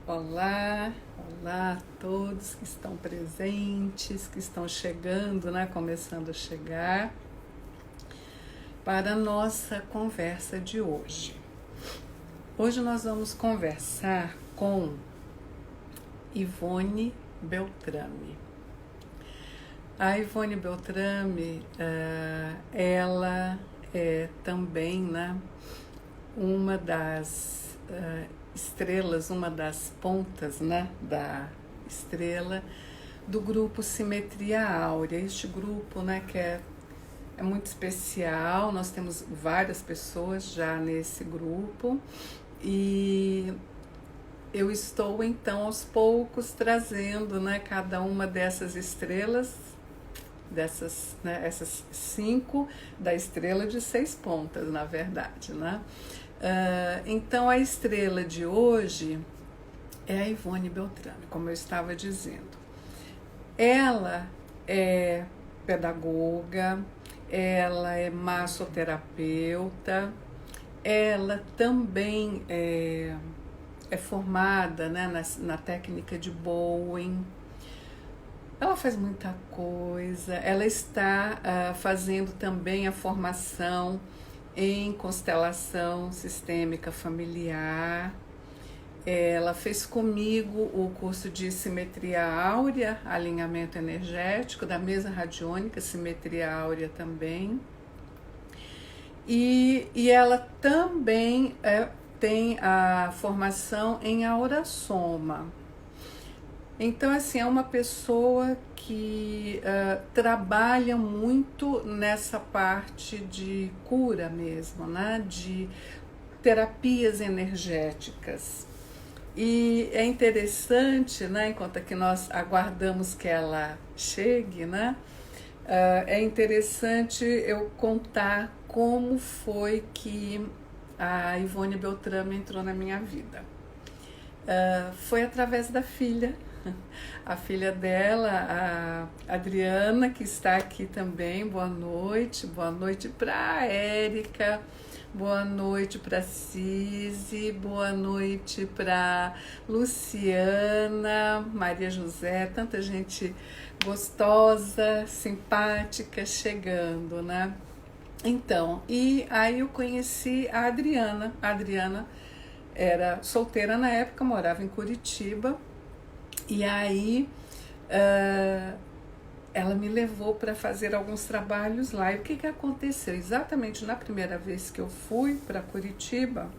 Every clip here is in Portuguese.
Olá, olá a todos que estão presentes, que estão chegando, né? Começando a chegar para a nossa conversa de hoje. Hoje nós vamos conversar com Ivone Beltrame. A Ivone Beltrame, ela é também, né, uma das estrelas, uma das pontas, né, da estrela do grupo Simetria Áurea. Este grupo, né, que é muito especial. Nós temos várias pessoas já nesse grupo e eu estou então aos poucos trazendo, né, cada uma dessas estrelas, né, essas 5 da estrela de 6 pontas, na verdade, né? Então a estrela de hoje é a Ivone Beltrame, como eu estava dizendo. Ela é pedagoga, ela é massoterapeuta, ela também é formada, né, na técnica de Bowen. Ela faz muita coisa, ela está fazendo também a formação em constelação sistêmica familiar. Ela fez comigo o curso de simetria áurea, alinhamento energético, da mesa radiônica, simetria áurea também. E ela também tem a formação em aura soma. Então, assim, é uma pessoa que trabalha muito nessa parte de cura mesmo, né? De terapias energéticas. E é interessante, né, enquanto que nós aguardamos que ela chegue, né? É interessante eu contar como foi que a Ivone Beltrame entrou na minha vida. Foi através da filha, a filha dela, a Adriana, que está aqui também. Boa noite para a Érica, boa noite para a Cise, boa noite para Luciana, Maria José, tanta gente gostosa, simpática chegando, né? Então, e aí eu conheci a Adriana. A Adriana era solteira na época, morava em Curitiba, e aí ela me levou para fazer alguns trabalhos lá. E o que aconteceu? Exatamente na primeira vez que eu fui para Curitiba,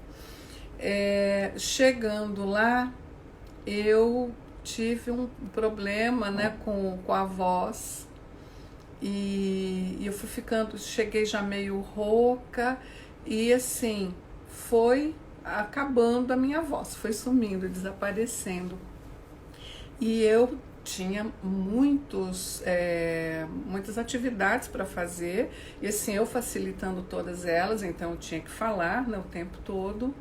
chegando lá, eu tive um problema, né, com a voz, e eu fui ficando, cheguei já meio rouca, e assim, foi acabando a minha voz, foi sumindo, desaparecendo. E eu tinha muitas atividades para fazer, e assim, eu facilitando todas elas, então eu tinha que falar, né, o tempo todo.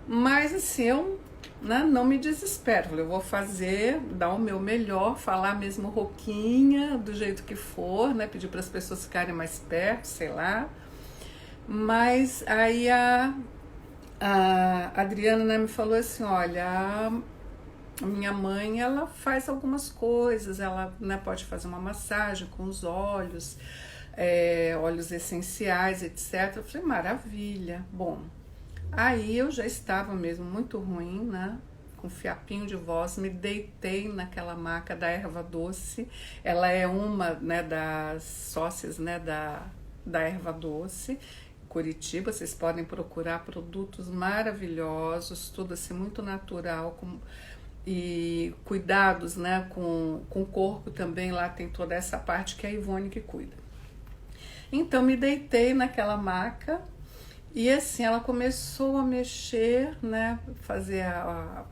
Mas assim, eu, né, não me desespero, eu vou fazer, dar o meu melhor, falar mesmo rouquinha, do jeito que for, né, pedir para as pessoas ficarem mais perto, sei lá. Mas aí a Adriana, né, me falou assim, olha, a minha mãe, ela faz algumas coisas, ela, né, pode fazer uma massagem com os óleos, óleos essenciais, etc. Eu falei, maravilha. Bom, aí eu já estava mesmo muito ruim, né, com fiapinho de voz, me deitei naquela maca da erva doce. Ela é uma, né, das sócias, né, da erva doce, Curitiba. Vocês podem procurar produtos maravilhosos, tudo assim muito natural, e cuidados, né, com o corpo também. Lá tem toda essa parte que é a Ivone que cuida. Então me deitei naquela maca e assim ela começou a mexer, né, fazer a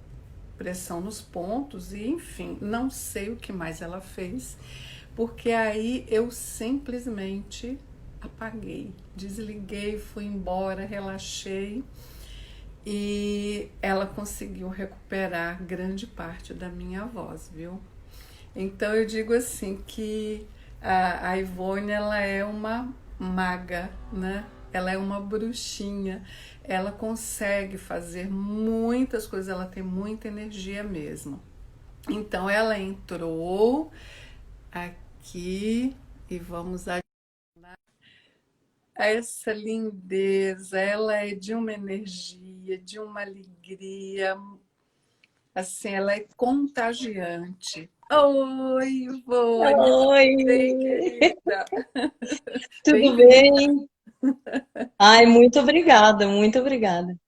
pressão nos pontos e enfim, não sei o que mais ela fez, porque aí eu simplesmente apaguei, desliguei, fui embora, relaxei. E ela conseguiu recuperar grande parte da minha voz, viu? Então eu digo assim que a Ivone, ela é uma maga, né? ela é uma bruxinha. Ela consegue fazer muitas coisas, ela tem muita energia mesmo. Então ela entrou aqui e vamos a essa lindeza. Ela é de uma energia, de uma alegria, assim, ela é contagiante. Oi, Ivone, tudo bem, Oi, querida? tudo Bem-vinda. bem? Ai, muito obrigada, muito obrigada.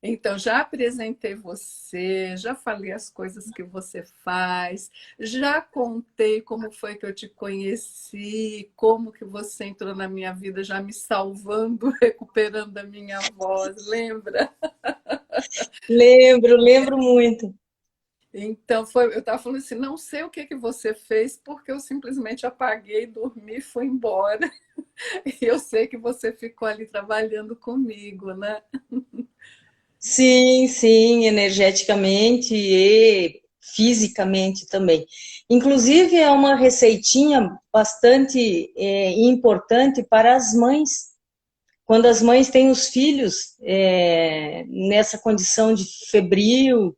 Então, já apresentei você, já falei as coisas que você faz, já contei como foi que eu te conheci, como que você entrou na minha vida, já me salvando, recuperando a minha voz, lembra? Lembro, lembro muito. Então, foi, eu estava falando assim, não sei o que que você fez, porque eu simplesmente apaguei, dormi e fui embora. E eu sei que você ficou ali trabalhando comigo, né? Sim, sim, energeticamente e fisicamente também. Inclusive, é uma receitinha bastante importante para as mães. Quando as mães têm os filhos nessa condição de febril,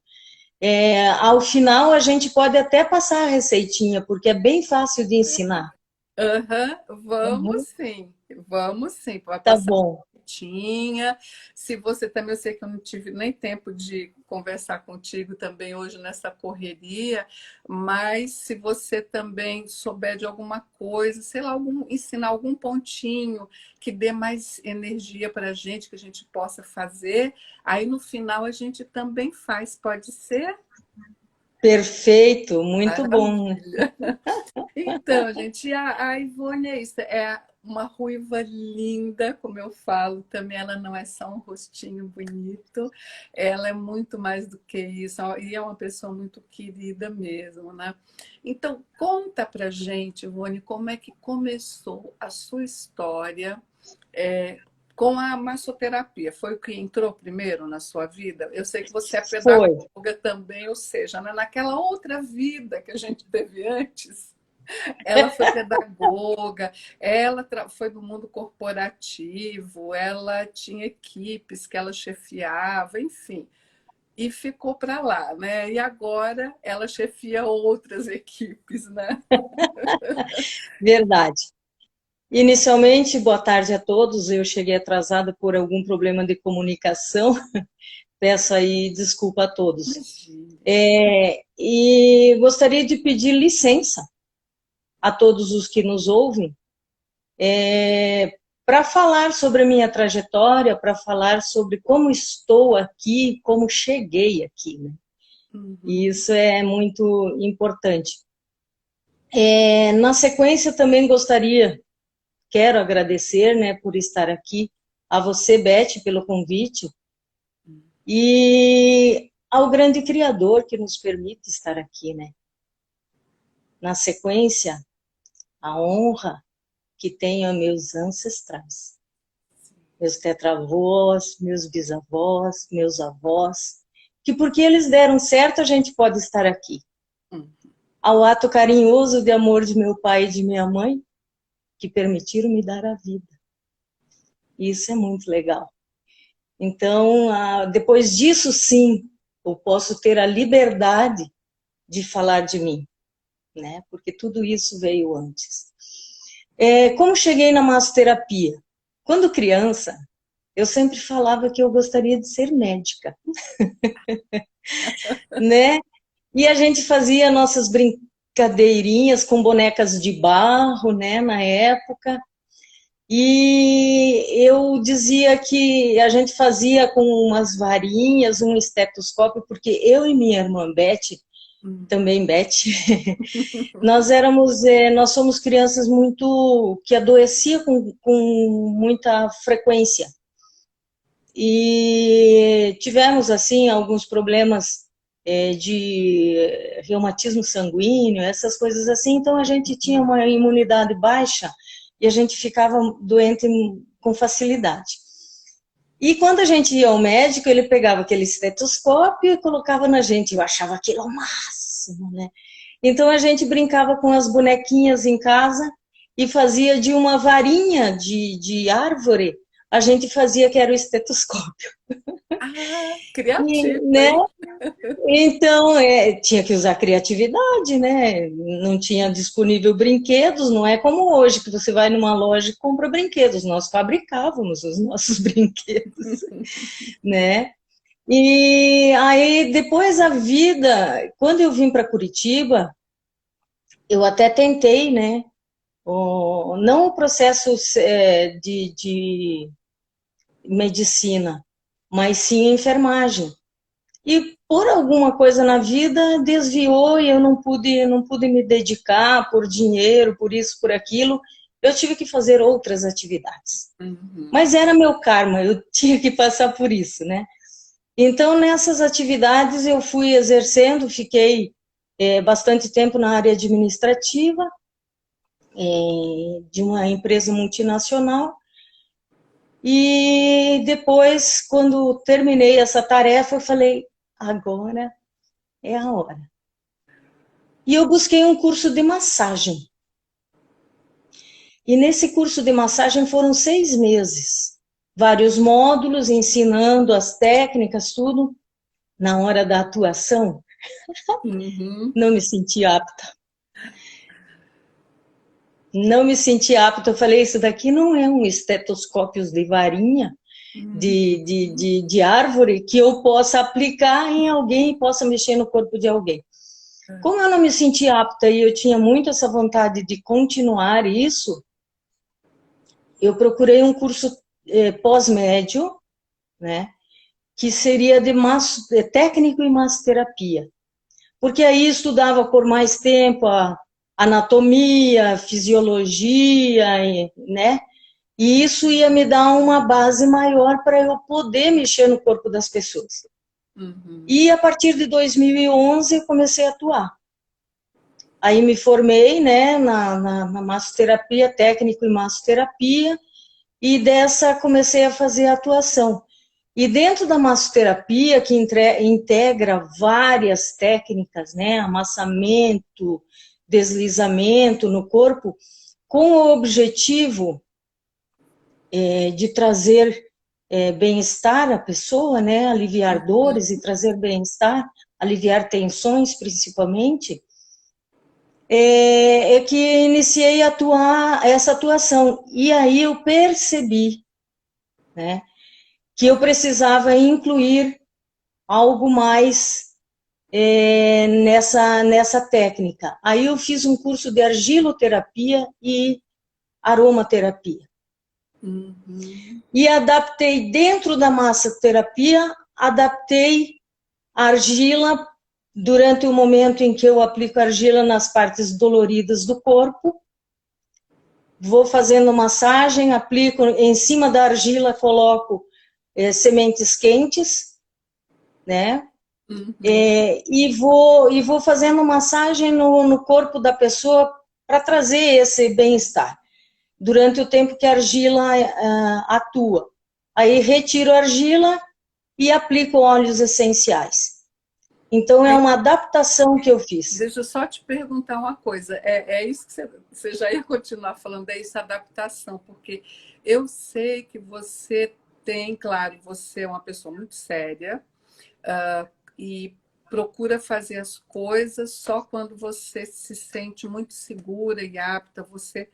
ao final a gente pode até passar a receitinha, porque é bem fácil de ensinar. Aham, Uhum. vamos sim, vai Tá passar bom. tinha. Se você também, eu sei que eu não tive nem tempo de conversar contigo também hoje nessa correria, mas se você também souber de alguma coisa, sei lá, ensinar algum pontinho que dê mais energia para a gente, que a gente possa fazer, aí no final a gente também faz, pode ser? Perfeito, muito bom. Maravilha. Então, gente, a Ivone é isso, é uma ruiva linda, como eu falo, também ela não é só um rostinho bonito, ela é muito mais do que isso, e é uma pessoa muito querida mesmo, né? Então, conta pra gente, Ivone, como é que começou a sua história é, com a massoterapia? Foi o que entrou primeiro na sua vida? Eu sei que você é Foi. pedagoga também, ou seja, né, naquela outra vida que a gente teve antes, ela foi pedagoga, ela foi do mundo corporativo, ela tinha equipes que ela chefiava, enfim, e ficou para lá, né? E agora ela chefia outras equipes, né? Verdade. Inicialmente, boa tarde a todos. Eu cheguei atrasada por algum problema de comunicação. Peço aí desculpa a todos. Imagina. E gostaria de pedir licença a todos os que nos ouvem para falar sobre a minha trajetória, para falar sobre como estou aqui, como cheguei aqui, né? E Uhum. isso é muito importante. Na sequência, também quero agradecer, né, por estar aqui, a você, Beth, pelo convite, e ao grande Criador que nos permite estar aqui, né? Na sequência, a honra que tenho a meus ancestrais, meus tetravós, meus bisavós, meus avós, que porque eles deram certo, a gente pode estar aqui. Uhum. Ao ato carinhoso de amor de meu pai e de minha mãe, que permitiram me dar a vida. Isso é muito legal. Então, depois disso, sim, eu posso ter a liberdade de falar de mim, né? Porque tudo isso veio antes. Como cheguei na massoterapia? Quando criança, eu sempre falava que eu gostaria de ser médica, né? E a gente fazia nossas brincadeirinhas com bonecas de barro, né, na época. E eu dizia que a gente fazia com umas varinhas, um estetoscópio, porque eu e minha irmã Beth, Uhum. também Beth, nós somos crianças muito que adoecia com muita frequência. E tivemos, assim, alguns problemas de reumatismo sanguíneo, essas coisas assim, então a gente tinha uma imunidade baixa e a gente ficava doente com facilidade. E quando a gente ia ao médico, ele pegava aquele estetoscópio e colocava na gente, eu achava aquilo o máximo, né? Então a gente brincava com as bonequinhas em casa e fazia de uma varinha de árvore a gente fazia que era o estetoscópio. Ah, E, criativo, né? hein? Então, tinha que usar criatividade, né? Não tinha disponível brinquedos, não é como hoje, que você vai numa loja e compra brinquedos. Nós fabricávamos os nossos brinquedos, né? E aí, depois a vida, quando eu vim para Curitiba, eu até tentei, né? Não o processo de medicina, mas sim enfermagem. E por alguma coisa na vida desviou e eu não pude me dedicar por dinheiro, por isso, por aquilo. Eu tive que fazer outras atividades. Uhum. Mas era meu karma, eu tinha que passar por isso, né? Então, nessas atividades eu fui exercendo, fiquei bastante tempo na área administrativa de uma empresa multinacional. E depois, quando terminei essa tarefa, eu falei, agora é a hora. E eu busquei um curso de massagem. E nesse curso de massagem foram 6 meses. Vários módulos ensinando as técnicas, tudo. Na hora da atuação, Uhum. não me senti apta. Não me senti apta. Eu falei, isso daqui não é um estetoscópio de varinha, de árvore, que eu possa aplicar em alguém e possa mexer no corpo de alguém. Como eu não me senti apta e eu tinha muito essa vontade de continuar isso, eu procurei um curso pós-médio, né, que seria de técnico em massoterapia. Porque aí estudava por mais tempo a anatomia, fisiologia, né? E isso ia me dar uma base maior para eu poder mexer no corpo das pessoas. Uhum. E a partir de 2011 eu comecei a atuar. Aí me formei, né, na massoterapia, técnico em massoterapia, e dessa comecei a fazer a atuação. E dentro da massoterapia, que integra várias técnicas, né, amassamento, deslizamento no corpo, com o objetivo de trazer bem-estar à pessoa, né, aliviar dores e trazer bem-estar, aliviar tensões principalmente, que iniciei a essa atuação. E aí eu percebi, né, que eu precisava incluir algo mais nessa técnica. Aí eu fiz um curso de argiloterapia e aromaterapia. Uhum. E adaptei dentro da massoterapia, adaptei a argila durante o momento em que eu aplico argila nas partes doloridas do corpo. Vou fazendo massagem, aplico em cima da argila, coloco sementes quentes, né? Uhum. E vou fazendo massagem no corpo da pessoa para trazer esse bem-estar durante o tempo que a argila atua. Aí retiro a argila e aplico óleos essenciais. Então é uma adaptação que eu fiz. Deixa eu só te perguntar uma coisa. É isso que você já ia continuar falando, é isso, adaptação, porque eu sei que você tem, claro, você é uma pessoa muito séria, e procura fazer as coisas só quando você se sente muito segura e apta, você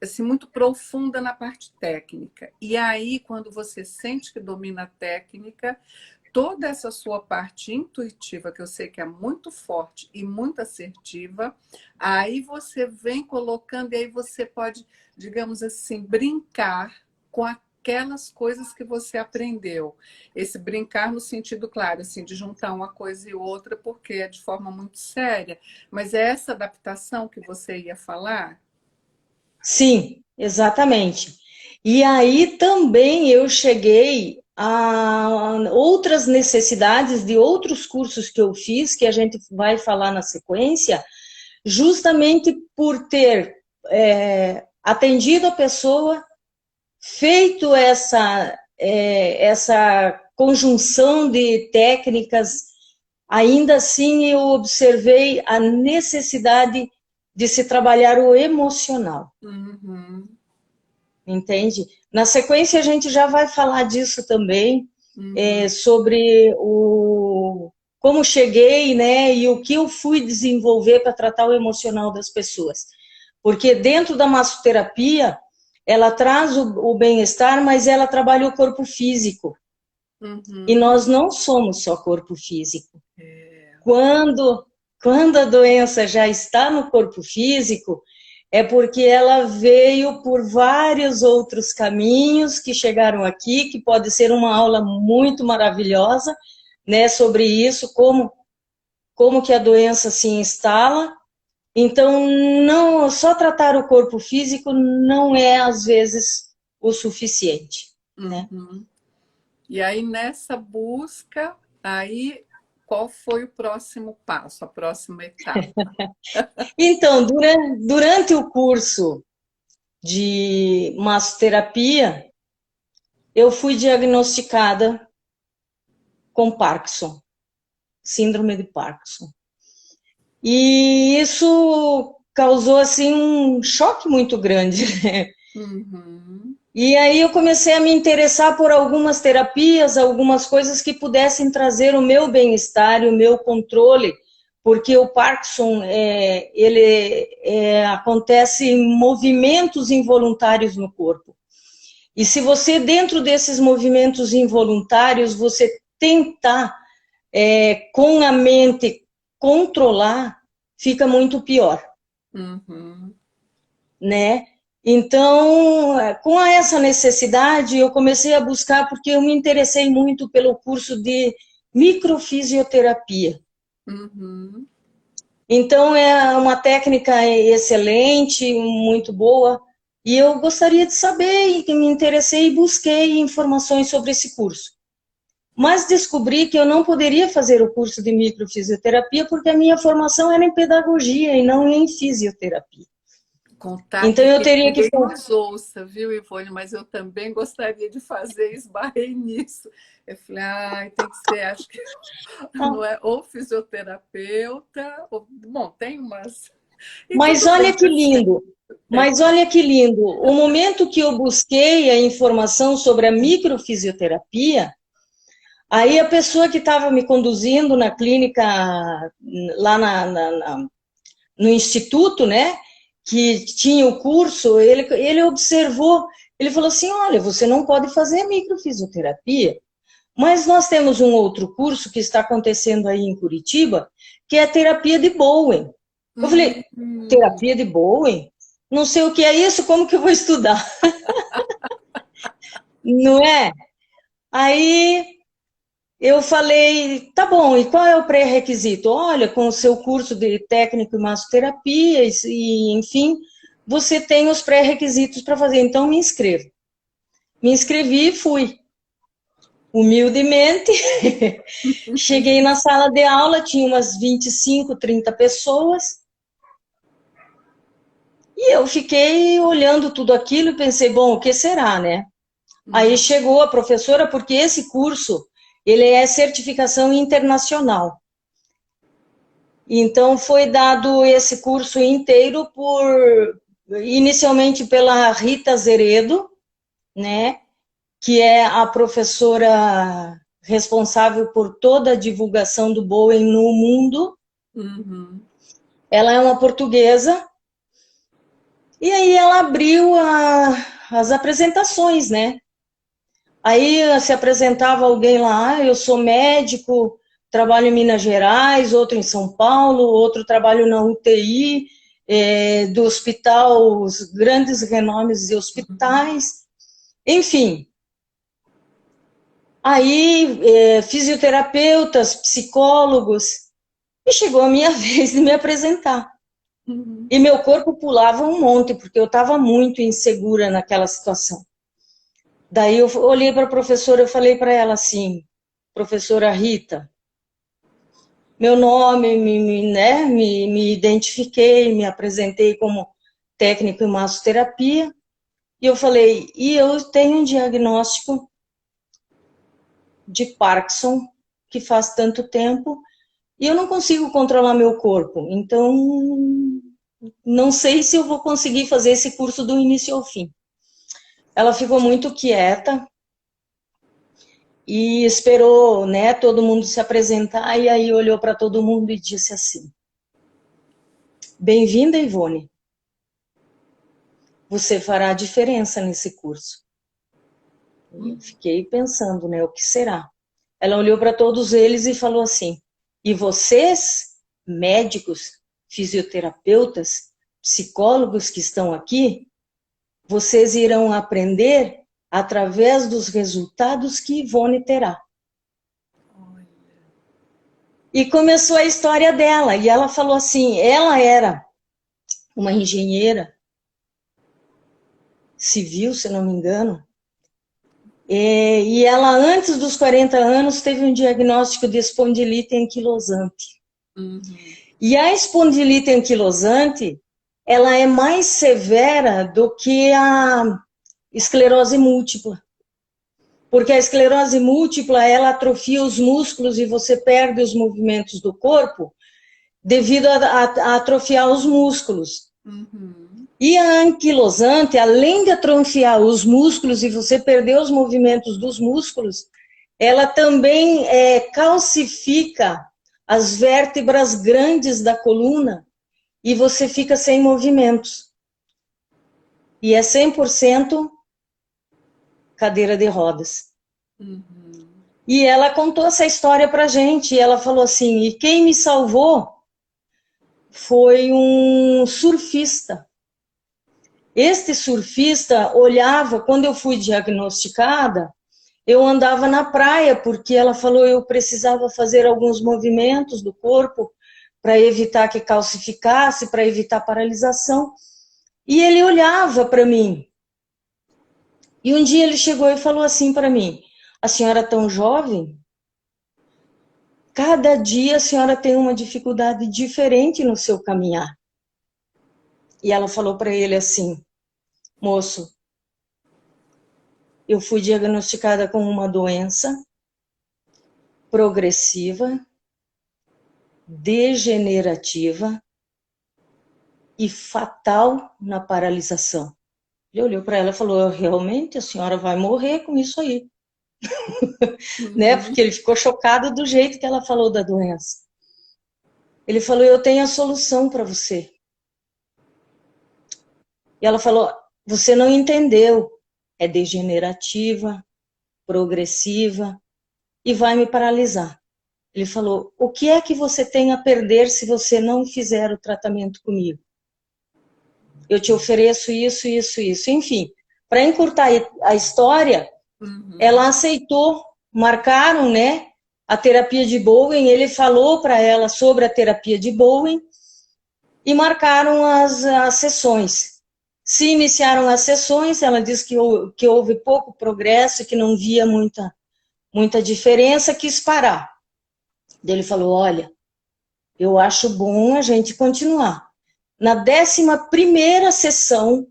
assim, muito profunda na parte técnica. E aí, quando você sente que domina a técnica, toda essa sua parte intuitiva, que eu sei que é muito forte e muito assertiva, aí você vem colocando, e aí você pode, digamos assim, brincar com aquelas coisas que você aprendeu. Esse brincar no sentido, claro, assim, de juntar uma coisa e outra, porque é de forma muito séria, mas é essa adaptação que você ia falar? Sim, exatamente. E aí também eu cheguei a outras necessidades de outros cursos que eu fiz, que a gente vai falar na sequência, justamente por ter atendido a pessoa, feito essa conjunção de técnicas, ainda assim eu observei a necessidade de se trabalhar o emocional. Uhum. Entende? Na sequência, a gente já vai falar disso também, Uhum. sobre como cheguei, né, e o que eu fui desenvolver para tratar o emocional das pessoas. Porque dentro da massoterapia, ela traz o bem-estar, mas ela trabalha o corpo físico. E Uhum. nós não somos só corpo físico. É. Quando, quando a doença já está no corpo físico, é porque ela veio por vários outros caminhos que chegaram aqui, que pode ser uma aula muito maravilhosa, né, sobre isso, como que a doença se instala. Então, não só tratar o corpo físico não é às vezes o suficiente, né? Uhum. E aí, nessa busca, aí, qual foi o próximo passo, a próxima etapa? Então, durante o curso de massoterapia, eu fui diagnosticada com Parkinson, síndrome de Parkinson. E isso causou assim um choque muito grande, né? Uhum. E aí eu comecei a me interessar por algumas terapias, algumas coisas que pudessem trazer o meu bem-estar e o meu controle, porque o Parkinson acontece em movimentos involuntários no corpo. E se você, dentro desses movimentos involuntários, você tentar com a mente controlar, fica muito pior, Uhum. né? Então, com essa necessidade, eu comecei a buscar, porque eu me interessei muito pelo curso de microfisioterapia. Uhum. Então, é uma técnica excelente, muito boa, e eu gostaria de saber, e me interessei e busquei informações sobre esse curso. Mas descobri que eu não poderia fazer o curso de microfisioterapia porque a minha formação era em pedagogia e não em fisioterapia. Contar Então, que eu teria que... ninguém nos ouça, viu, Ivone? Mas eu também gostaria de fazer, esbarrei nisso. Eu falei, ai, tem que ser, acho que não é ou fisioterapeuta, ou... bom, tem umas. E Mas tudo bem, olha que tá certo. lindo, mas olha que lindo. O momento que eu busquei a informação sobre a microfisioterapia, aí a pessoa que estava me conduzindo na clínica, lá no instituto, né, que tinha o curso, ele observou, ele falou assim, olha, você não pode fazer microfisioterapia, mas nós temos um outro curso que está acontecendo aí em Curitiba, que é a terapia de Bowen. Eu falei, Hum. terapia de Bowen? Não sei o que é isso, como que eu vou estudar? Não é? Aí eu falei, tá bom, e qual é o pré-requisito? Olha, com o seu curso de técnico em massoterapia, enfim, você tem os pré-requisitos para fazer, então me inscreva. Me inscrevi e fui. Humildemente, cheguei na sala de aula, tinha umas 25, 30 pessoas, e eu fiquei olhando tudo aquilo e pensei, bom, o que será, né? Aí Uhum. chegou a professora, porque esse curso, ele é certificação internacional. Então, foi dado esse curso inteiro inicialmente pela Rita Zeredo, né, que é a professora responsável por toda a divulgação do Bowen no mundo. Uhum. Ela é uma portuguesa, e aí ela abriu as apresentações, né? Aí se apresentava alguém lá, eu sou médico, trabalho em Minas Gerais, outro em São Paulo, outro trabalho na UTI, do hospital, os grandes renomes de hospitais, enfim. Aí, fisioterapeutas, psicólogos, e chegou a minha vez de me apresentar. Uhum. E meu corpo pulava um monte, porque eu estava muito insegura naquela situação. Daí eu olhei para a professora e falei para ela assim, professora Rita, meu nome, né, me identifiquei, me apresentei como técnico em massoterapia, e eu falei, e eu tenho um diagnóstico de Parkinson, que faz tanto tempo, e eu não consigo controlar meu corpo, então não sei se eu vou conseguir fazer esse curso do início ao fim. Ela ficou muito quieta e esperou, né, todo mundo se apresentar, e aí olhou para todo mundo e disse assim: bem-vinda, Ivone. Você fará a diferença nesse curso. Eu fiquei pensando, né, o que será? Ela olhou para todos eles e falou assim: e vocês, médicos, fisioterapeutas, psicólogos que estão aqui, vocês irão aprender através dos resultados que Ivone terá. E começou a história dela, e ela falou assim, ela era uma engenheira civil, se não me engano, e ela, antes dos 40 anos, teve um diagnóstico de espondilite anquilosante. Uhum. E a espondilite anquilosante, ela é mais severa do que a esclerose múltipla. Porque a esclerose múltipla, ela atrofia os músculos e você perde os movimentos do corpo devido a atrofiar os músculos. Uhum. E a anquilosante, além de atrofiar os músculos e você perder os movimentos dos músculos, ela também calcifica as vértebras grandes da coluna e você fica sem movimentos. E é 100% cadeira de rodas. Uhum. E ela contou essa história pra gente, e ela falou assim, e quem me salvou foi um surfista. Este surfista olhava, quando eu fui diagnosticada, eu andava na praia, porque ela falou eu precisava fazer alguns movimentos do corpo para evitar que calcificasse, para evitar paralisação. E ele olhava para mim. E um dia ele chegou e falou assim para mim: a senhora é tão jovem? Cada dia a senhora tem uma dificuldade diferente no seu caminhar. E ela falou para ele assim: moço, eu fui diagnosticada com uma doença progressiva, degenerativa e fatal na paralisação. Ele olhou para ela e falou: realmente, a senhora vai morrer com isso aí. Né? Porque ele ficou chocado do jeito que ela falou da doença. Ele falou: eu tenho a solução para você. E ela falou: você não entendeu. É degenerativa, progressiva e vai me paralisar. Ele falou: o que é que você tem a perder se você não fizer o tratamento comigo? Eu te ofereço isso, isso, isso. Enfim, para encurtar a história, ela aceitou, marcaram, né, a terapia de Bowen, ele falou para ela sobre a terapia de Bowen e marcaram as sessões. Se iniciaram as sessões, ela disse que houve pouco progresso, que não via muita diferença, quis parar. Ele falou: olha, eu acho bom a gente continuar. Na 11ª sessão,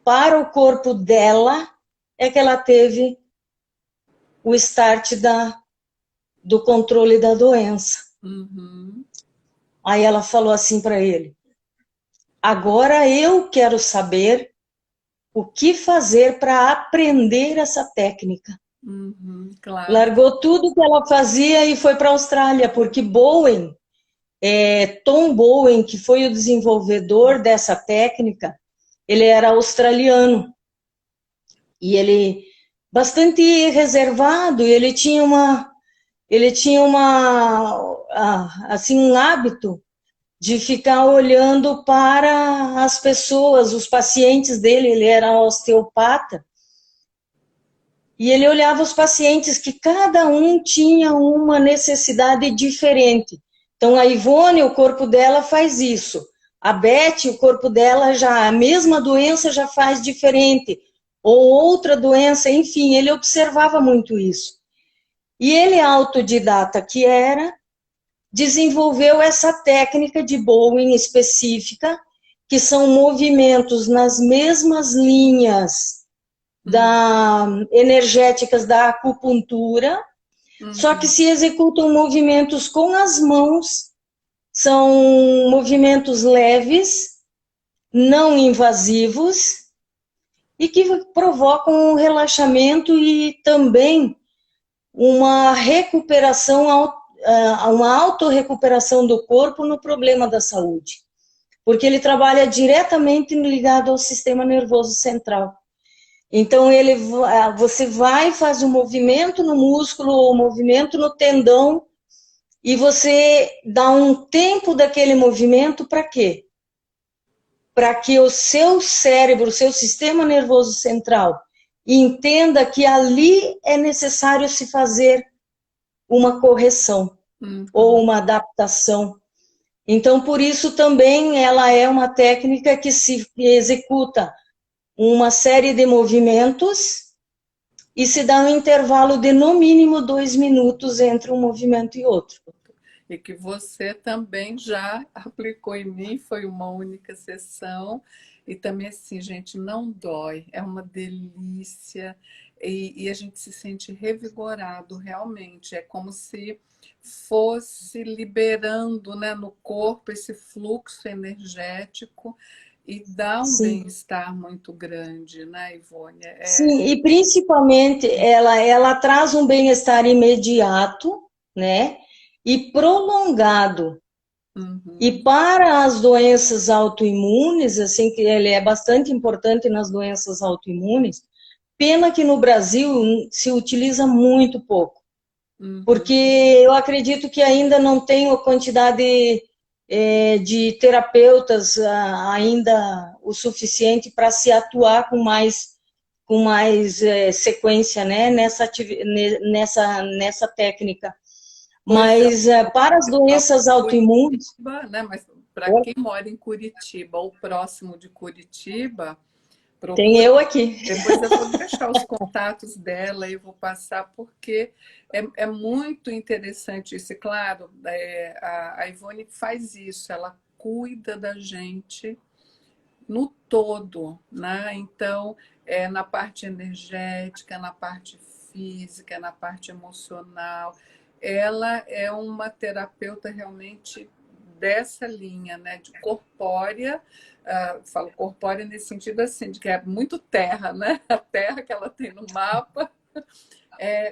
para o corpo dela, é que ela teve o start do controle da doença. Uhum. Aí ela falou assim para ele: agora eu quero saber o que fazer para aprender essa técnica. Claro. Largou tudo que ela fazia e foi para a Austrália, porque Bowen, Tom Bowen, que foi o desenvolvedor dessa técnica, ele era australiano. E ele, bastante reservado, ele tinha assim, um hábito de ficar olhando para as pessoas, os pacientes dele, ele era osteopata, e ele olhava os pacientes que cada um tinha uma necessidade diferente. Então, a Ivone, o corpo dela faz isso. A Beth, o corpo dela já, a mesma doença já faz diferente. Ou outra doença, enfim, ele observava muito isso. E ele, autodidata que era, desenvolveu essa técnica de Bowen específica, que são movimentos nas mesmas linhas energéticas da acupuntura, só que se executam movimentos com as mãos, são movimentos leves, não invasivos, e que provocam um relaxamento e também uma recuperação, uma autorrecuperação do corpo no problema da saúde, porque ele trabalha diretamente ligado ao sistema nervoso central. Então, você vai, faz um movimento no músculo, ou um movimento no tendão, e você dá um tempo daquele movimento para quê? Para que o seu cérebro, o seu sistema nervoso central, entenda que ali é necessário se fazer uma correção ou uma adaptação. Então, por isso também ela é uma técnica que se executa uma série de movimentos e se dá um intervalo de no mínimo 2 minutos entre um movimento e outro. E que você também já aplicou em mim, foi uma única sessão. E também assim, gente, não dói, é uma delícia. E a gente se sente revigorado, realmente. É como se fosse liberando, né, no corpo esse fluxo energético e dá um bem-estar muito grande, né, Ivone? Sim, e principalmente ela traz um bem-estar imediato, né? E prolongado. E para as doenças autoimunes, assim, que ele é bastante importante nas doenças autoimunes, pena que no Brasil se utiliza muito pouco. Porque eu acredito que ainda não tem a quantidade de terapeutas ainda o suficiente para se atuar com mais sequência, né, nessa técnica. Mas para as doenças autoimunes... Né? Mas para quem mora em Curitiba ou próximo de Curitiba, tem eu aqui. Depois eu vou deixar os contatos dela e vou passar, porque é muito interessante isso. E, claro, a Ivone faz isso, ela cuida da gente no todo, né? Então, na parte energética, na parte física, na parte emocional. Ela é uma terapeuta realmente dessa linha, né? De corpórea. Falo corpórea nesse sentido assim, de que é muito terra, né? A terra que ela tem no mapa.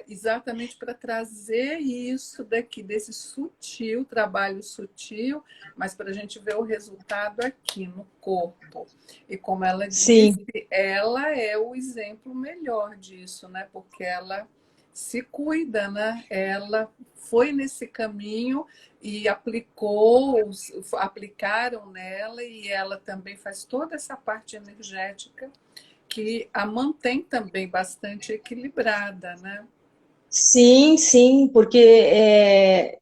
Exatamente para trazer isso daqui, desse sutil, trabalho sutil, mas para a gente ver o resultado aqui no corpo. E como ela disse, ela é o exemplo melhor disso, né? Porque ela se cuida, né? Ela foi nesse caminho e aplicaram nela, e ela também faz toda essa parte energética que a mantém também bastante equilibrada, né? Sim, sim, porque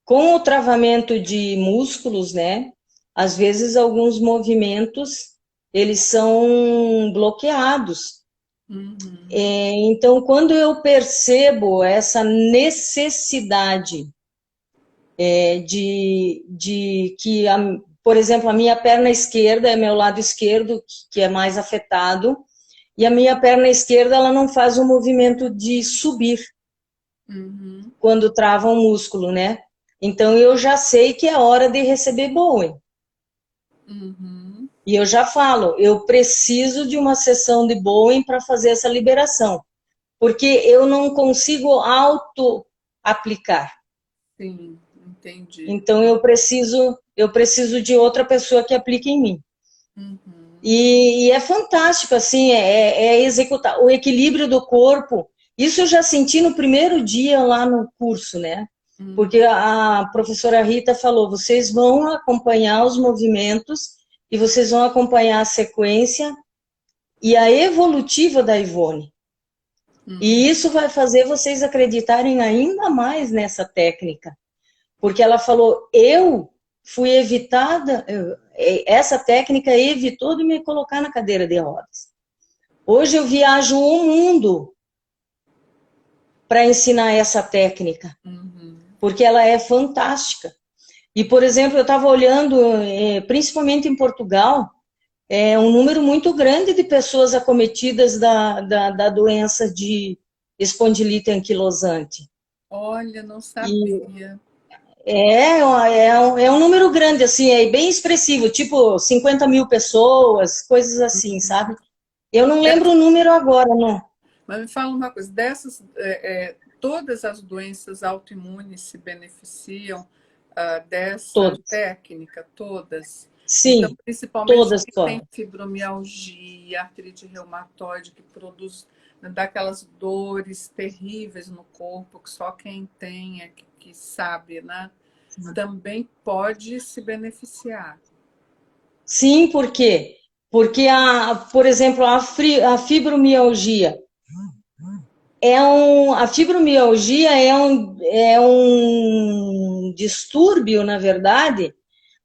com o travamento de músculos, né, às vezes alguns movimentos, eles são bloqueados. Então, quando eu percebo essa necessidade de que, por exemplo, a minha perna esquerda é meu lado esquerdo, que é mais afetado, e a minha perna esquerda, ela não faz o movimento de subir quando trava o músculo, né? Então, eu já sei que é hora de receber Bowen. E eu já falo, eu preciso de uma sessão de Bowen para fazer essa liberação, porque eu não consigo auto-aplicar. Sim, entendi. Então, eu preciso de outra pessoa que aplique em mim. E é fantástico, assim, executar o equilíbrio do corpo. Isso eu já senti no primeiro dia lá no curso, né? Porque a professora Rita falou, vocês vão acompanhar os movimentos e vocês vão acompanhar a sequência e a evolutiva da Ivone. E isso vai fazer vocês acreditarem ainda mais nessa técnica. Porque ela falou, eu fui evitada, essa técnica evitou de me colocar na cadeira de rodas. Hoje eu viajo o mundo para ensinar essa técnica, porque ela é fantástica. E, por exemplo, eu estava olhando, principalmente em Portugal, um número muito grande de pessoas acometidas da doença de espondilite anquilosante. Olha, não sabia. É um número grande, assim, é bem expressivo, tipo 50 mil pessoas, coisas assim, sabe? Eu não lembro o número agora, não. Mas me fala uma coisa, todas as doenças autoimunes se beneficiam dessa Todas. técnica, todas. Então, Sim, principalmente todas quem tem podem. fibromialgia, artrite reumatoide, que produz, né, dá aquelas dores terríveis no corpo, que só quem tem que sabe, né? Também pode se beneficiar. Sim, por quê? Porque, por exemplo, a fibromialgia a fibromialgia é um distúrbio, na verdade,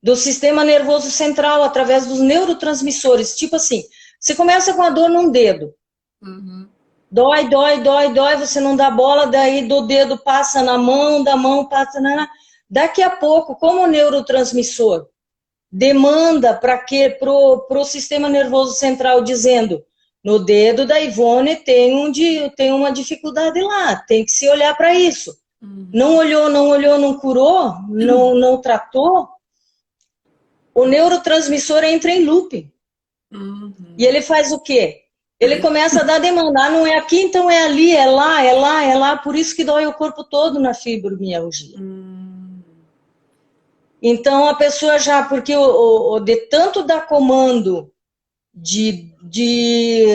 do sistema nervoso central através dos neurotransmissores. Tipo assim, você começa com a dor num dedo. Uhum. Dói, dói, dói, dói, você não dá bola, daí do dedo passa na mão, da mão passa na... Daqui a pouco, como o neurotransmissor demanda para que pro sistema nervoso central dizendo no dedo da Ivone tem uma dificuldade lá, tem que se olhar para isso. Uhum. Não olhou, não olhou, não curou, não tratou, o neurotransmissor entra em loop. E Uhum. ele faz o quê? Ele começa a dar demanda, não é aqui, então é ali, é lá, é lá, é lá, por isso que dói o corpo todo na fibromialgia. Uhum. Então a pessoa já, porque de tanto dar comando de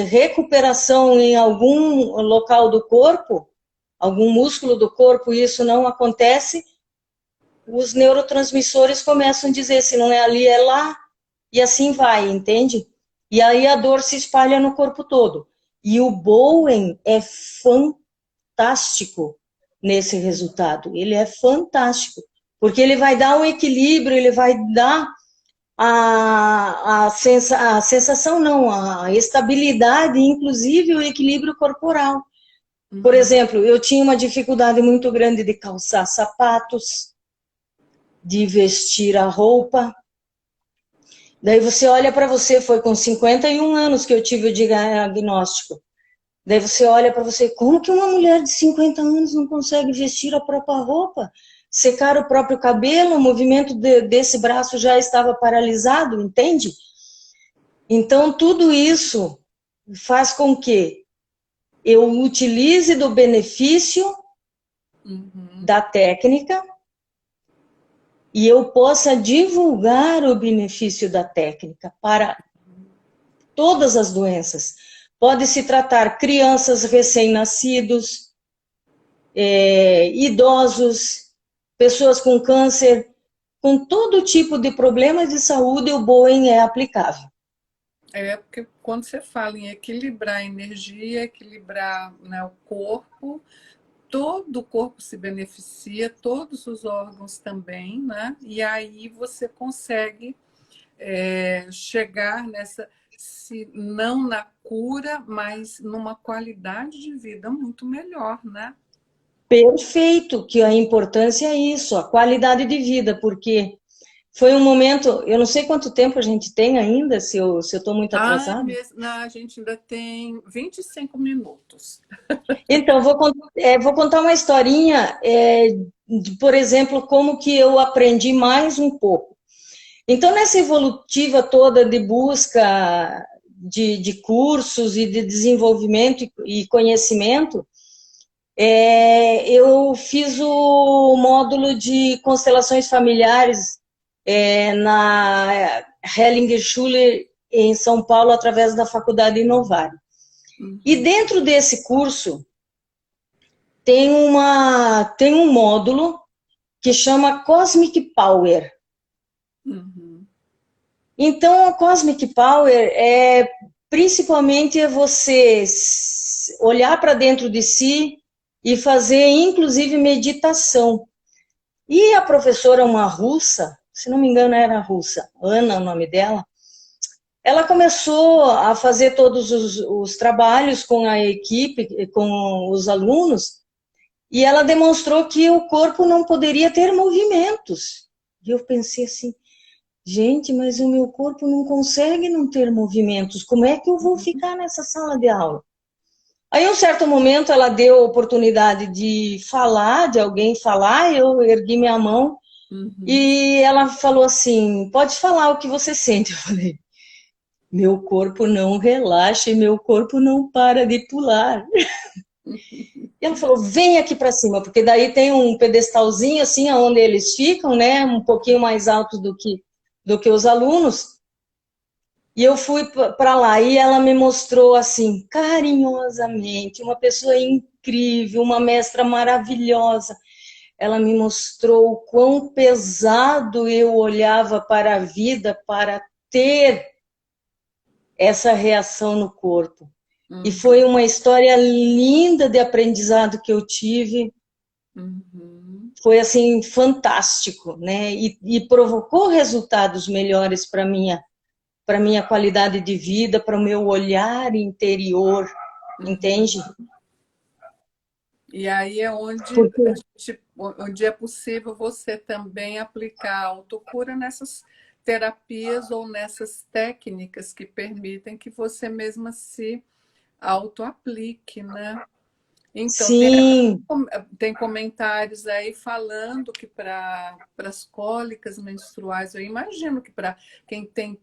recuperação em algum local do corpo, algum músculo do corpo, e isso não acontece, os neurotransmissores começam a dizer se não é ali, é lá, e assim vai, entende? E aí a dor se espalha no corpo todo. E o Bowen é fantástico nesse resultado. Ele é fantástico, porque ele vai dar um equilíbrio, ele vai dar a sensação, não, a estabilidade, inclusive o equilíbrio corporal. Por Uhum. exemplo, eu tinha uma dificuldade muito grande de calçar sapatos, de vestir a roupa. Daí você olha para você, foi com 51 anos que eu tive o diagnóstico. Daí você olha para você, como que uma mulher de 50 anos não consegue vestir a própria roupa? Secar o próprio cabelo, o movimento desse braço já estava paralisado, entende? Então, tudo isso faz com que eu utilize do benefício Uhum. da técnica e eu possa divulgar o benefício da técnica para todas as doenças. Pode se tratar crianças recém-nascidos, idosos, pessoas com câncer, com todo tipo de problemas de saúde, o Bowen é aplicável. É porque quando você fala em equilibrar a energia, equilibrar, né, o corpo, todo o corpo se beneficia, todos os órgãos também, né? E aí você consegue chegar nessa, se não na cura, mas numa qualidade de vida muito melhor, né? Perfeito, que a importância é isso, a qualidade de vida, porque foi um momento, eu não sei quanto tempo a gente tem ainda, se eu estou muito Ah, atrasada. não, a gente ainda tem 25 minutos. Então, vou contar uma historinha, por exemplo, como que eu aprendi mais um pouco. Então, nessa evolutiva toda de busca de cursos e de desenvolvimento e conhecimento, eu fiz o módulo de constelações familiares na Hellinger Schule, em São Paulo, através da Faculdade Inovar. E Uhum. dentro desse curso, tem um módulo que chama Cosmic Power. Uhum. Então, a Cosmic Power principalmente você olhar para dentro de si e fazer, inclusive, meditação. E a professora, uma russa, se não me engano era russa, Ana, o nome dela, ela começou a fazer todos os trabalhos com a equipe, com os alunos, e ela demonstrou que o corpo não poderia ter movimentos. E eu pensei assim, gente, mas o meu corpo não consegue não ter movimentos, como é que eu vou ficar nessa sala de aula? Aí, em um certo momento, ela deu a oportunidade de falar, de alguém falar, eu ergui minha mão, Uhum. e ela falou assim, pode falar o que você sente, eu falei. meu corpo não relaxa e meu corpo não para de pular. E ela falou, vem aqui para cima, porque daí tem um pedestalzinho assim, onde eles ficam, né, um pouquinho mais alto do que os alunos. E eu fui para lá e ela me mostrou assim, carinhosamente, uma pessoa incrível, uma mestra maravilhosa. Ela me mostrou o quão pesado eu olhava para a vida para ter essa reação no corpo. E foi uma história linda de aprendizado que eu tive. Uhum. Foi assim fantástico, né? E provocou resultados melhores para minha qualidade de vida, para o meu olhar interior, entende? E aí é onde, Porque onde é possível você também aplicar a autocura nessas terapias ou nessas técnicas que permitem que você mesma se auto-aplique, né? Então, sim, tem comentários aí falando que para as cólicas menstruais, eu imagino que para quem tem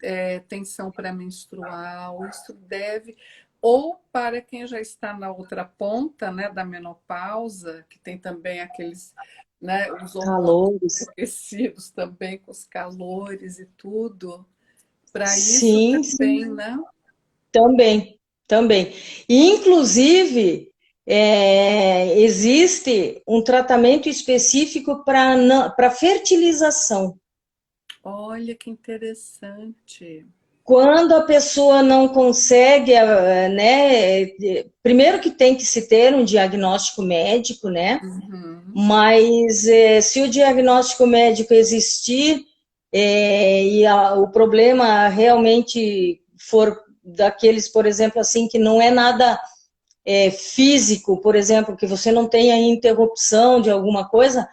tensão pré-menstrual, isso deve, ou para quem já está na outra ponta, né, da menopausa, que tem também aqueles, né, os hormônios calores. enlouquecidos também com os calores e tudo, para isso Sim, também, sim, né? também, também. Inclusive, existe um tratamento específico para fertilização. Olha que interessante. Quando a pessoa não consegue, né? Primeiro que tem que se ter um diagnóstico médico, né? Uhum. Mas se o diagnóstico médico existir e o problema realmente for daqueles, por exemplo, assim, que não é nada físico, por exemplo, que você não tenha interrupção de alguma coisa,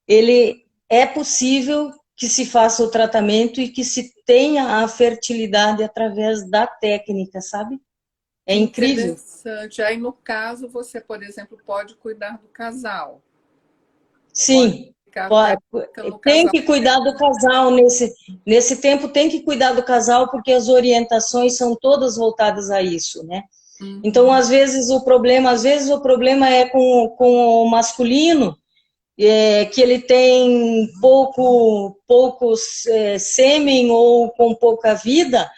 ele é possível que se faça o tratamento e que se tenha a fertilidade através da técnica, sabe? É Que incrível. interessante. Aí, no caso, você, por exemplo, pode cuidar do casal. Pode Sim, ficar até no tem casal. que cuidar do casal nesse tempo, tem que cuidar do casal porque as orientações são todas voltadas a isso, né? Então, Uhum. às vezes o problema é com o masculino, que ele tem pouco sêmen ou com pouca vida,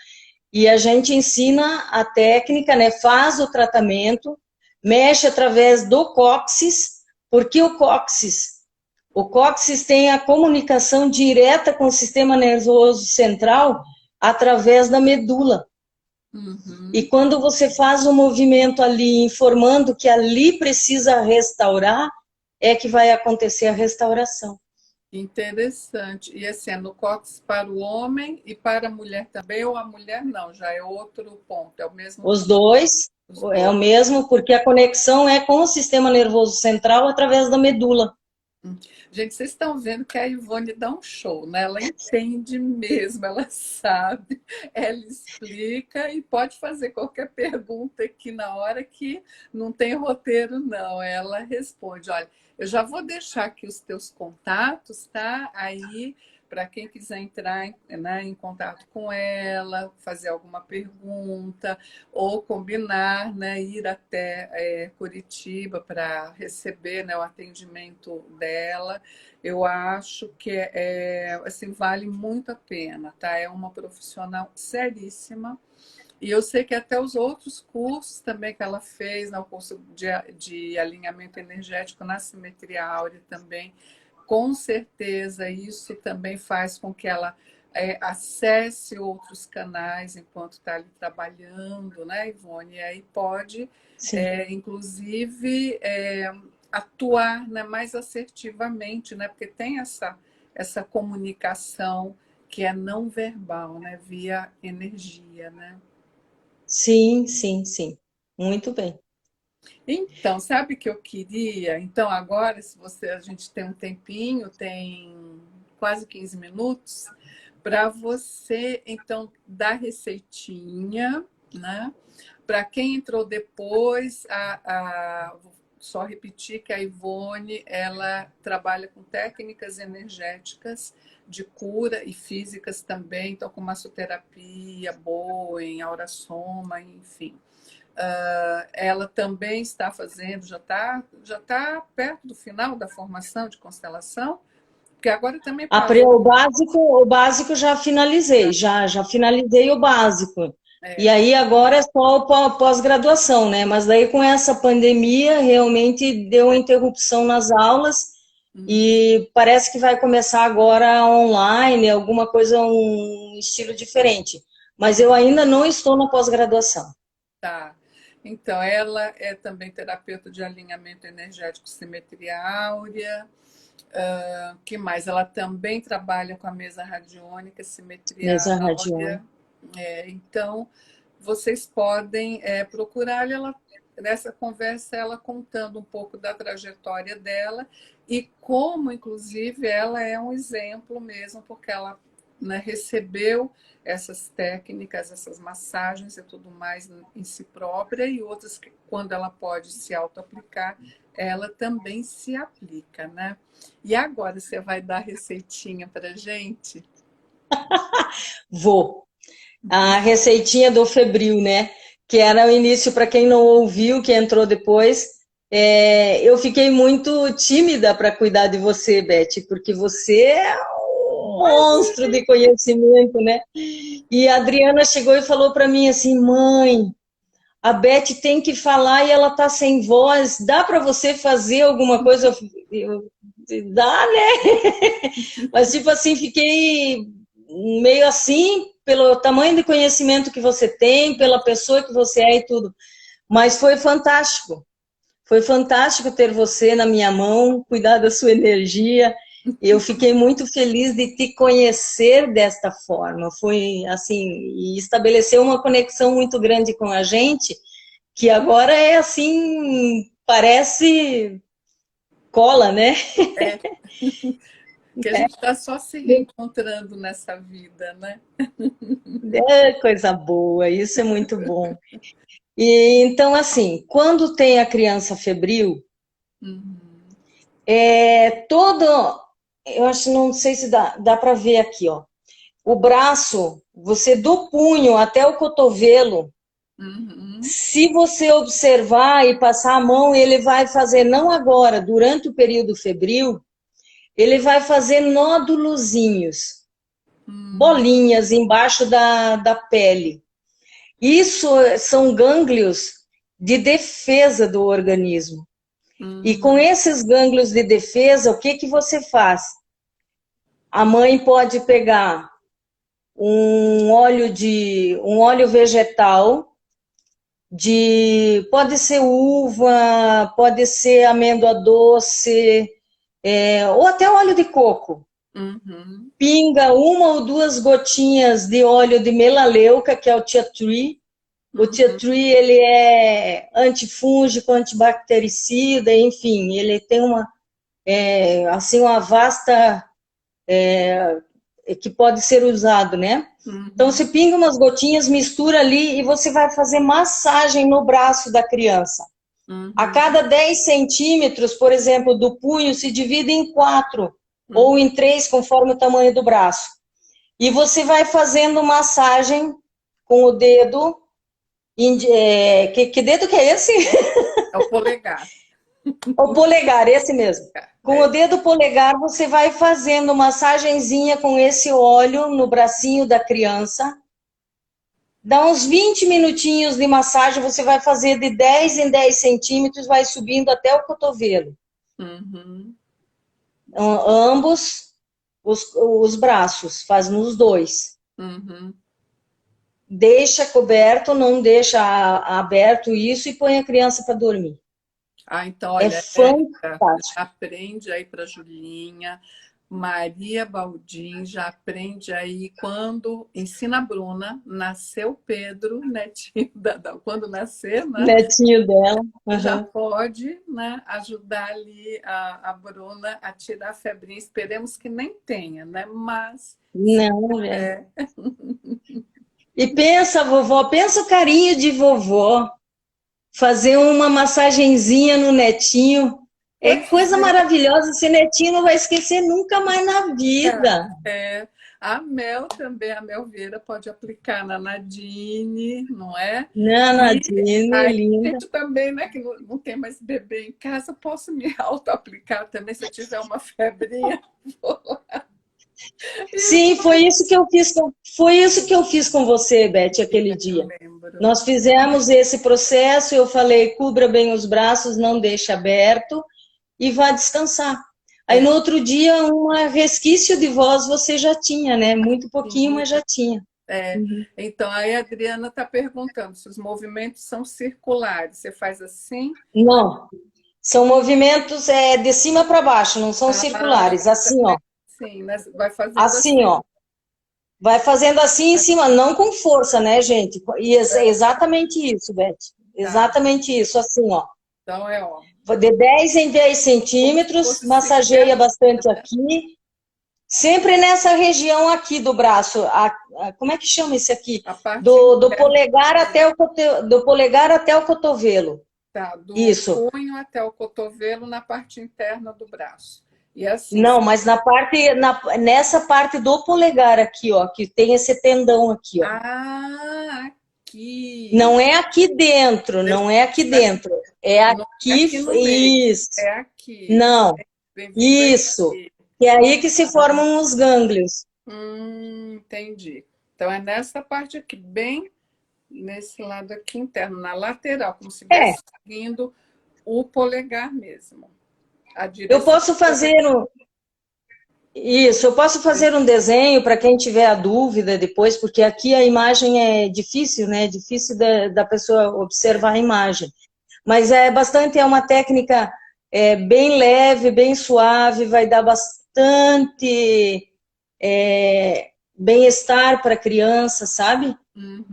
e a gente ensina a técnica, né? Faz o tratamento, mexe através do cóccix, porque o cóccix tem a comunicação direta com o sistema nervoso central através da medula. E Uhum. quando você faz o movimento ali, informando que ali precisa restaurar, é que vai acontecer a restauração. Interessante. E assim, é no cóccix para o homem e para a mulher também, ou a mulher não, já é outro ponto, é o mesmo Os ponto, dois os é dois. o mesmo, porque a conexão é com o sistema nervoso central através da medula. Gente, vocês estão vendo que a Ivone dá um show, né? Ela entende mesmo, ela sabe, ela explica e pode fazer qualquer pergunta aqui na hora que não tem roteiro, não. Ela responde. Olha, eu já vou deixar aqui os teus contatos, tá? Aí, para quem quiser entrar, né, em contato com ela, fazer alguma pergunta ou combinar, né, ir até Curitiba para receber, né, o atendimento dela, eu acho que assim, vale muito a pena, tá? É uma profissional seríssima. E eu sei que até os outros cursos também que ela fez, né, o curso de alinhamento energético na simetria áurea também, com certeza isso também faz com que ela acesse outros canais enquanto está ali trabalhando, né, Ivone? E aí pode, Sim. inclusive, atuar, né, mais assertivamente, né, porque tem essa comunicação que é não verbal, né, via energia, né? Sim, sim, sim. Muito bem. Então, sabe o que eu queria? Então, agora, se você, a gente tem um tempinho, tem quase 15 minutos, para você, então, dar receitinha, né? Para quem entrou depois, só repetir que a Ivone, ela trabalha com técnicas energéticas de cura e físicas também, então com massoterapia, Bowen, aura soma, enfim. Ela também está fazendo, já tá perto do final da formação de constelação, porque agora também parou. O básico já finalizei, já finalizei o básico. E aí agora é só o pós-graduação, né? Mas daí com essa pandemia realmente deu uma interrupção nas aulas e parece que vai começar agora online, alguma coisa, um estilo diferente. Mas eu ainda não estou na pós-graduação. Tá. Então, ela é também terapeuta de alinhamento energético, simetria áurea. Que mais? Ela também trabalha com a mesa radiônica, simetria Mesa radial. áurea. Então, vocês podem procurar ela nessa conversa, ela contando um pouco da trajetória dela e como, inclusive, ela é um exemplo mesmo, porque ela, né, recebeu essas técnicas, essas massagens e tudo mais em si própria, e outras que, quando ela pode se auto-aplicar, ela também se aplica, né? E agora você vai dar receitinha para gente? Vou. A receitinha do Febril, né? Que era o início, para quem não ouviu, que entrou depois. Eu fiquei muito tímida para cuidar de você, Beth, porque você é um monstro de conhecimento, né? E a Adriana chegou e falou para mim assim, mãe, a Beth tem que falar e ela tá sem voz, dá para você fazer alguma coisa? Dá, né? Mas tipo assim, fiquei meio assim, pelo tamanho de conhecimento que você tem, pela pessoa que você é e tudo. Mas foi fantástico. Foi fantástico ter você na minha mão, cuidar da sua energia. Eu fiquei muito feliz de te conhecer desta forma. Foi assim, e estabeleceu uma conexão muito grande com a gente, que agora é assim, parece cola, né? É, que a gente está só se reencontrando nessa vida, né? É coisa boa, isso é muito bom. E então, assim, quando tem a criança febril, Uhum. todo, eu acho, não sei se dá para ver aqui, ó. O braço, você do punho até o cotovelo, Uhum. se você observar e passar a mão, ele vai fazer, não agora, durante o período febril, ele vai fazer nódulozinhos, bolinhas embaixo da pele. Isso são gânglios de defesa do organismo. E com Uhum. esses gânglios de defesa, o que você faz? A mãe pode pegar um óleo vegetal pode ser uva, pode ser amêndoa doce, ou até óleo de coco. Uhum. Pinga uma ou duas gotinhas de óleo de melaleuca, que é o tea tree. O tea tree, ele é antifúngico, antibactericida, enfim, ele tem assim, uma vasta que pode ser usado, né? Então, você pinga umas gotinhas, mistura ali e você vai fazer massagem no braço da criança. A cada 10 centímetros, por exemplo, do punho, se divide em 4 ou em 3, conforme o tamanho do braço. E você vai fazendo massagem com o dedo. Que dedo que é esse? É o polegar. O polegar, esse mesmo. Com o É. dedo polegar, você vai fazendo massagenzinha com esse óleo no bracinho da criança. Dá uns 20 minutinhos de massagem, você vai fazer de 10 em 10 centímetros, vai subindo até o cotovelo. Uhum. Ambos os braços, faz nos dois. Uhum. Deixa coberto, não deixa aberto isso e põe a criança para dormir. Então, É olha, Érica, já fantástico. aprende aí para Julinha. Maria Baldin já aprende aí quando ensina a Bruna, nasceu Pedro, netinho quando nascer, né? Netinho dela. Já Uhum. pode, né, ajudar ali a Bruna a tirar a febrinha. Esperemos que nem tenha, né? Mas se Não, é. tiver, E pensa, vovó, pensa o carinho de vovó. fazer uma massagenzinha no netinho. É Pois coisa é. maravilhosa, esse netinho não vai esquecer nunca mais na vida. É, a Mel também, a Mel Vieira pode aplicar na Nadine, não é? Não, E Nadine, aí, linda. gente também, né, que não tem mais bebê em casa, posso me auto-aplicar também se eu tiver uma febrinha. Vou lá e Sim, vou. foi isso que eu fiz com você, Beth, aquele Eu dia. lembro. Nós fizemos esse processo, eu falei, cubra bem os braços, não deixe aberto e vá descansar. Aí no É, outro dia, um resquício de voz você já tinha, né? Muito pouquinho, sim, mas já tinha. é. Uhum. Então, aí a Adriana está perguntando se os movimentos são circulares. Você faz assim? Não, são movimentos de cima para baixo, não são Ah, circulares. Assim, ó. sim, né? Vai fazendo Assim, assim. ó. Vai fazendo assim em cima, não com força, né, gente? E é exatamente isso, Beth. Tá. Exatamente isso, assim, ó. Então é, ó, De 10 em 10 como se centímetros, fosse massageia segurar, bastante aqui, sempre nessa região aqui do braço. Como é que chama isso aqui? a parte Do interna, polegar até do polegar até o cotovelo. tá? Do Isso. punho até o cotovelo na parte interna do braço. E assim, Não, mas nessa parte do polegar aqui, ó, que tem esse tendão aqui, ó. aqui. Não é aqui dentro, Eu não é aqui sei, mas dentro. É não é aqui, aqui no meio, isso. é aqui. Não, Vem vindo isso. aqui. E é aí que se formam os gânglios. Entendi. Então é nessa parte aqui, bem nesse lado aqui interno, na lateral, como se É, estivesse seguindo o polegar mesmo. A eu direção posso do polegar. fazer isso, eu posso fazer um desenho para quem tiver a dúvida depois, porque aqui a imagem é difícil, né? É difícil da pessoa observar a imagem. Mas é uma técnica bem leve, bem suave, vai dar bastante bem-estar para a criança, sabe?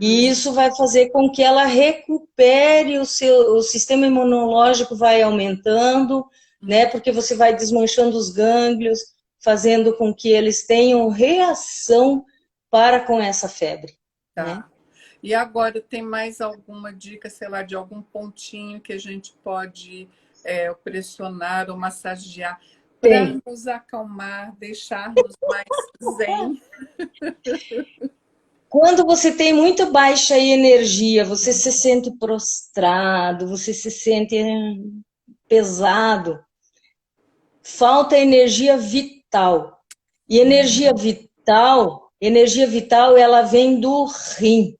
E Uhum. isso vai fazer com que ela recupere o sistema imunológico vai aumentando, né? Porque você vai desmanchando os gânglios, fazendo com que eles tenham reação para com essa febre, né? Tá. E agora tem mais alguma dica, sei lá, de algum pontinho que a gente pode pressionar ou massagear para Tem. nos acalmar, deixar-nos mais zen? Quando você tem muito baixa energia, você se sente prostrado, você se sente pesado, falta energia vital. E energia vital, ela vem do rim,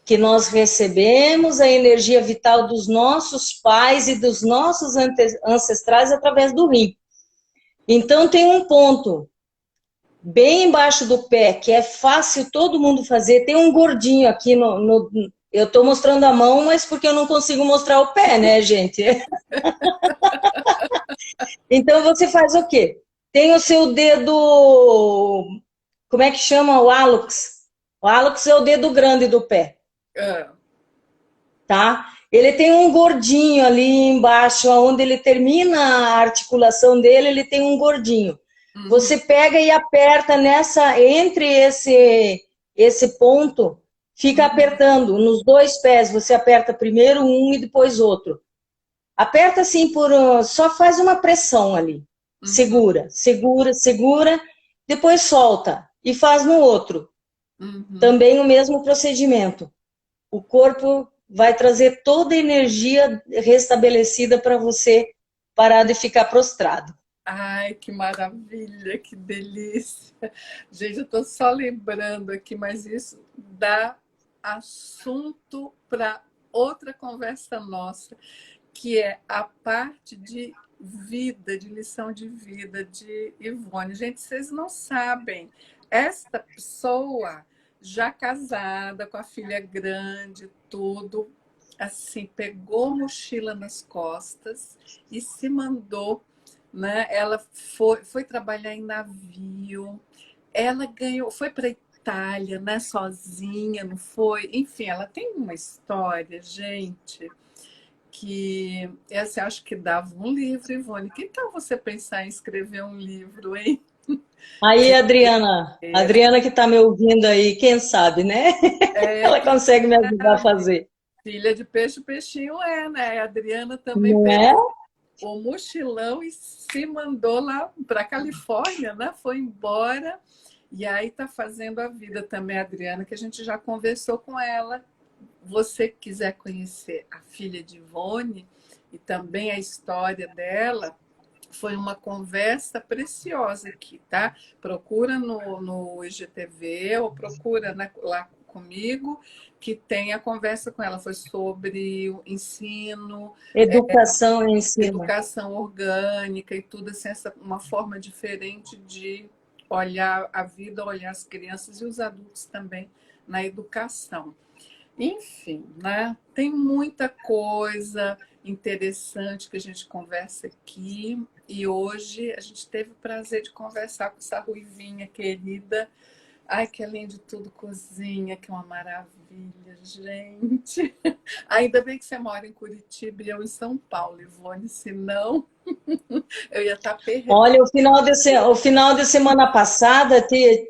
que nós recebemos a energia vital dos nossos pais e dos nossos ancestrais através do rim. Então tem um ponto bem embaixo do pé, que é fácil todo mundo fazer. Tem um gordinho aqui eu estou mostrando a mão, mas porque eu não consigo mostrar o pé, né, gente? Então você faz o quê? Tem o seu dedo, como é que chama? O hálux. O hálux é o dedo grande do pé, Ah, tá? Ele tem um gordinho ali embaixo, onde ele termina a articulação dele, ele tem um gordinho. uhum, Você pega e aperta entre esse ponto, fica uhum, apertando nos dois pés. Você aperta primeiro um e depois outro. Aperta assim só faz uma pressão ali. uhum, Segura, segura, segura, depois solta e faz no outro. uhum. Também o mesmo procedimento. O corpo vai trazer toda a energia restabelecida para você parar de ficar prostrado. Ai, que maravilha, que delícia. Gente, eu estou só lembrando aqui, mas isso dá assunto para outra conversa nossa, que é a parte de vida, de lição de vida de Ivone. Gente, vocês não sabem, esta pessoa já casada, com a filha grande, tudo, assim, pegou mochila nas costas e se mandou, né? Ela foi trabalhar em navio, ela ganhou, foi para Itália, né, sozinha, não foi? Enfim, ela tem uma história, gente, que essa eu acho que dava um livro, Ivone. Que tal você pensar em escrever um livro, hein? Aí, Adriana que está me ouvindo aí, quem sabe, né? É, Ela quem consegue me ajudar a sabe? fazer. Filha de peixe, peixinho é, né? A Adriana também Não pegou é? o mochilão e se mandou lá para a Califórnia, né? Foi embora. E aí está fazendo a vida também, a Adriana, que a gente já conversou com ela. Você que quiser conhecer a filha de Ivone e também a história dela, foi uma conversa preciosa aqui, tá? Procura no IGTV ou procura, né, lá comigo, que tem a conversa com ela. Foi sobre o ensino, Educação em ensino. educação orgânica e tudo assim, uma forma diferente de olhar a vida, olhar as crianças e os adultos também na educação. Enfim, né? Tem muita coisa interessante que a gente conversa aqui e hoje a gente teve o prazer de conversar com essa ruivinha querida. Ai, que além de tudo cozinha, que é uma maravilha, gente. Ainda bem que você mora em Curitiba e eu em São Paulo, Ivone, senão eu ia estar perdida. Olha, o final de semana passada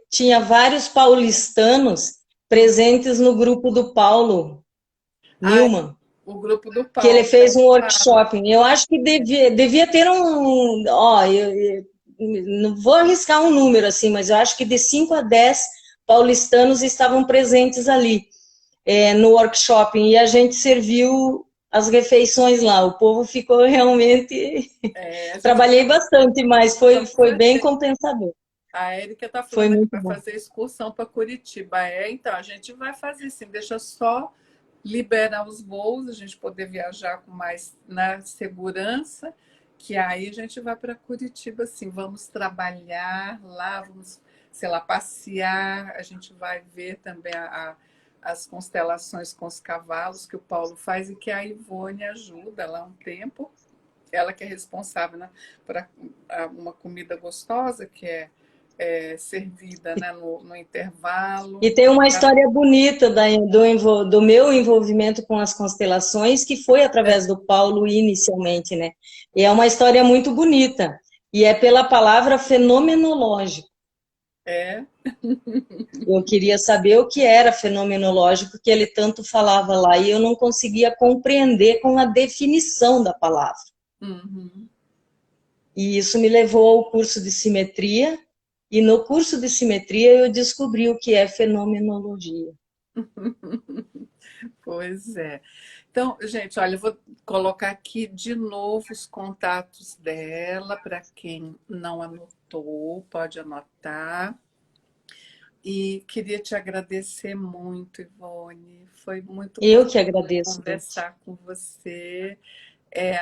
tinha vários paulistanos presentes no grupo do Paulo Ai, Newman, o grupo do que ele Paulo, fez um fala. workshop. Eu acho que devia ter um. Ó, eu não vou arriscar um número assim, mas eu acho que de 5 a 10 paulistanos estavam presentes ali, no workshop, e a gente serviu as refeições lá. O povo ficou realmente. A gente Trabalhei bastante, mas vamos foi bem fazer. compensador. A Érica está Foi falando aqui que muito vai bom. fazer excursão para Curitiba. Então a gente vai fazer sim, deixa só liberar os voos, a gente poder viajar com mais, né, segurança, que aí a gente vai para Curitiba, assim, vamos trabalhar lá, vamos, sei lá, passear, a gente vai ver também as constelações com os cavalos que o Paulo faz e que a Ivone ajuda lá um tempo, ela que é responsável, né, por uma comida gostosa que é servida, né, no intervalo. E tem uma história bonita do meu envolvimento com as constelações, que foi através do Paulo inicialmente, né? E é uma história muito bonita. E é pela palavra fenomenológico. É, Eu queria saber o que era fenomenológico, que ele tanto falava lá, e eu não conseguia compreender com a definição da palavra. uhum. E isso me levou ao curso de simetria, e no curso de simetria eu descobri o que é fenomenologia. Pois é. Então, gente, olha, eu vou colocar aqui de novo os contatos dela para quem não anotou, pode anotar. E queria te agradecer muito, Ivone. Foi muito Eu gostoso que agradeço, Beth. conversar com você.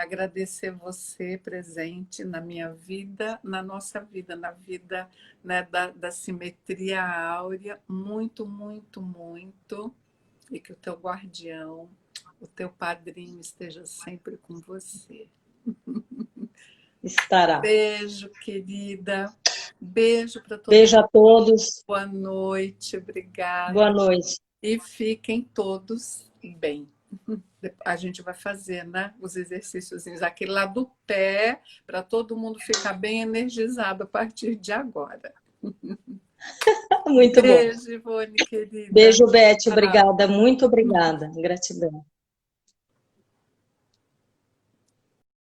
Agradecer você presente na minha vida, na nossa vida, na vida, né, da simetria áurea. Muito, muito, muito. E que o teu guardião, o teu padrinho esteja sempre com você. Estará. Beijo, querida. Beijo para todo Beijo mundo. a todos. Boa noite, Boa obrigada. noite. E fiquem todos bem. A gente vai fazer, né, os exercícios, aquele lá do pé, para todo mundo ficar bem energizado a partir de agora. Muito bom. Beijo, Ivone, querida. Beijo, Beth. Tchau. Obrigada. Muito obrigada. Gratidão.